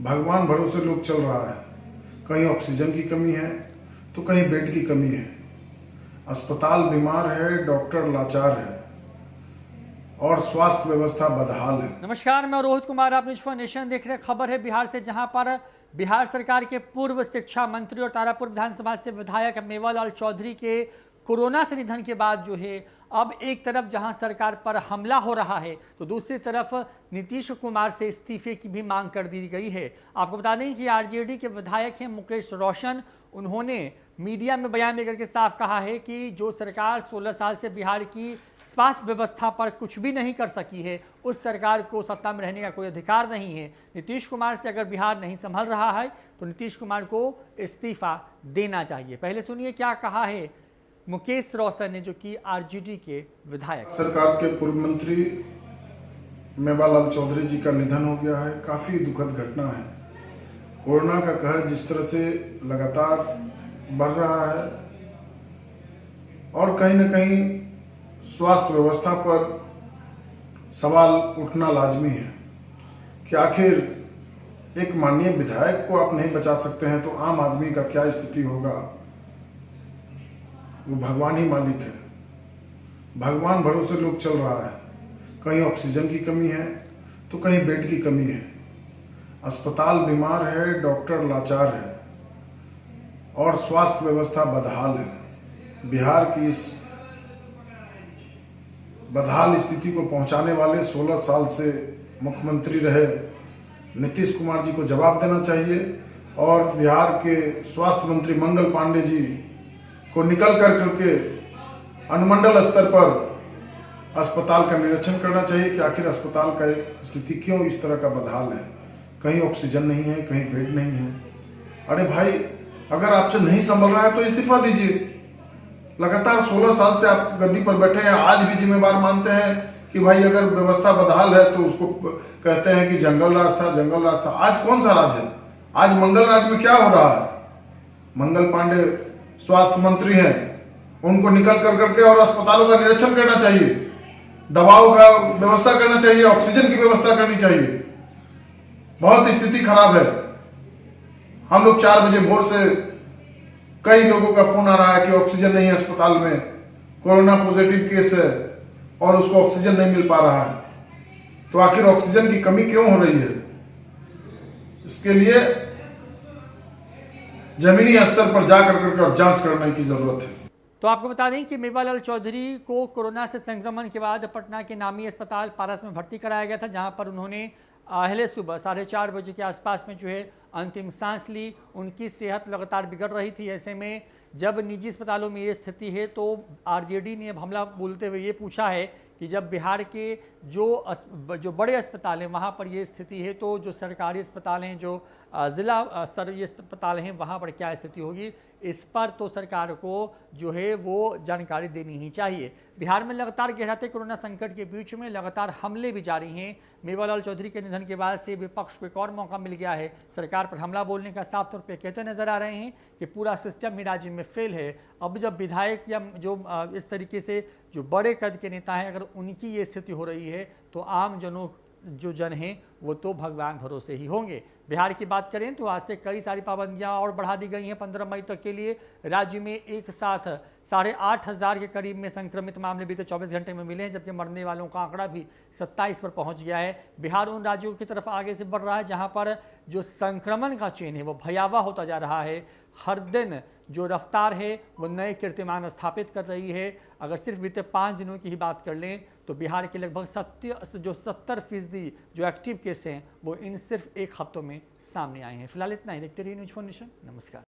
भगवान भरोसे लोग चल रहा है। कहीं ऑक्सीजन की कमी है तो कहीं बेड की कमी है। अस्पताल बीमार है, डॉक्टर लाचार है और स्वास्थ्य व्यवस्था बदहाल है। नमस्कार, मैं रोहित कुमार, आप न्यूज़ फॉर नेशन देख रहे हैं। खबर है बिहार से, जहां पर बिहार सरकार के पूर्व शिक्षा मंत्री और तारापुर विधानसभा से विधायक मेवालाल चौधरी के कोरोना से निधन के बाद जो है अब एक तरफ जहां सरकार पर हमला हो रहा है तो दूसरी तरफ नीतीश कुमार से इस्तीफे की भी मांग कर दी गई है। आपको बता दें कि आरजेडी के विधायक हैं मुकेश रोशन, उन्होंने मीडिया में बयान देकर के साफ कहा है कि जो सरकार 16 साल से बिहार की स्वास्थ्य व्यवस्था पर कुछ भी नहीं कर सकी है, उस सरकार को सत्ता में रहने का कोई अधिकार नहीं है। नीतीश कुमार से अगर बिहार नहीं संभल रहा है तो नीतीश कुमार को इस्तीफा देना चाहिए। पहले सुनिए क्या कहा है मुकेश रोशन ने, जो कि आरजेडी के विधायक। सरकार के पूर्व मंत्री मेवालाल चौधरी जी का निधन हो गया है। काफी दुखद घटना है। कोरोना का कहर जिस तरह से लगातार बढ़ रहा है और कहीं न कहीं स्वास्थ्य व्यवस्था पर सवाल उठना लाजमी है कि आखिर एक माननीय विधायक को आप नहीं बचा सकते हैं तो आम आदमी का क्या स्थिति होगा। वो भगवान ही मालिक है। भगवान भरोसे लोग चल रहा है। कहीं ऑक्सीजन की कमी है तो कहीं बेड की कमी है। अस्पताल बीमार है, डॉक्टर लाचार है और स्वास्थ्य व्यवस्था बदहाल है। बिहार की इस बदहाल स्थिति को पहुंचाने वाले 16 साल से मुख्यमंत्री रहे नीतीश कुमार जी को जवाब देना चाहिए और बिहार के स्वास्थ्य मंत्री मंगल पांडे जी को निकल करके अनुमंडल स्तर पर अस्पताल का निरीक्षण करना चाहिए कि आखिर अस्पताल का स्थिति क्यों इस तरह का बदहाल है। कहीं ऑक्सीजन नहीं है, कहीं बेड नहीं है। अरे भाई, अगर आपसे नहीं संभल रहा है तो इस्तीफा दीजिए। लगातार 16 साल से आप गद्दी पर बैठे हैं, आज भी जिम्मेवार मानते हैं कि भाई अगर व्यवस्था बदहाल है तो उसको कहते हैं कि जंगल राज था, जंगल राज था। आज कौन सा राज है? आज मंगल राज में क्या हो रहा है? मंगल पांडे स्वास्थ्य मंत्री हैं, उनको निकल करके और अस्पतालों का निरीक्षण करना चाहिए, दवाओं का व्यवस्था करना चाहिए, ऑक्सीजन की व्यवस्था करनी चाहिए। बहुत स्थिति खराब है। हम लोग 4 बजे भोर से कई लोगों का फोन आ रहा है कि ऑक्सीजन नहीं है अस्पताल में, कोरोना पॉजिटिव केस है और उसको ऑक्सीजन नहीं मिल पा रहा है। तो आखिर ऑक्सीजन की कमी क्यों हो रही है? इसके लिए जमीनी स्तर पर जाकर करके और जांच करने की जरूरत है। तो आपको बता दें कि मेवालाल चौधरी को कोरोना से संक्रमण के बाद पटना के नामी अस्पताल पारस में भर्ती कराया गया था, जहां पर उन्होंने अहले सुबह 4:30 बजे के आसपास में जो है अंतिम सांस ली। उनकी सेहत लगातार बिगड़ रही थी। ऐसे में जब निजी अस्पतालों में ये स्थिति है तो आरजेडी ने अब हमला बोलते हुए ये पूछा है कि जब बिहार के जो बड़े अस्पताल हैं वहाँ पर ये स्थिति है तो जो सरकारी अस्पताल हैं, जो ज़िला स्तरीय अस्पताल हैं, वहाँ पर क्या स्थिति होगी, इस पर तो सरकार को जो है वो जानकारी देनी ही चाहिए। बिहार में लगातार गहराते कोरोना संकट के बीच में लगातार हमले भी जारी हैं। मेवालाल चौधरी के निधन के बाद से विपक्ष को एक और मौका मिल गया है सरकार पर हमला बोलने का। साफ तौर पर कहते नजर आ रहे हैं कि पूरा सिस्टम ही राज्य में फेल है। अब जब विधायक या जो इस तरीके से जो बड़े कद के नेता हैं, अगर उनकी ये स्थिति हो रही है तो आम जनों जो जन हैं वो तो भगवान भरोसे ही होंगे। बिहार की बात करें तो आज से कई सारी पाबंदियां और बढ़ा दी गई हैं। 15 मई तक के लिए राज्य में एक साथ 8,500 के करीब में संक्रमित मामले बीते 24 घंटे में मिले हैं, जबकि मरने वालों का आंकड़ा भी 27 पर पहुंच गया है। बिहार उन राज्यों की तरफ आगे से बढ़ रहा है जहां पर जो संक्रमण का चेन है वो भयावह होता जा रहा है। हर दिन जो रफ्तार है वो नए कीर्तिमान स्थापित कर रही है। अगर सिर्फ बीते 5 दिनों की ही बात कर लें तो बिहार के लगभग 70% जो एक्टिव केस हैं वो इन सिर्फ 1 हफ्तों में सामने आए हैं। फिलहाल इतना ही। देखते रहिए न्यूज़ फॉर नेशन। नमस्कार।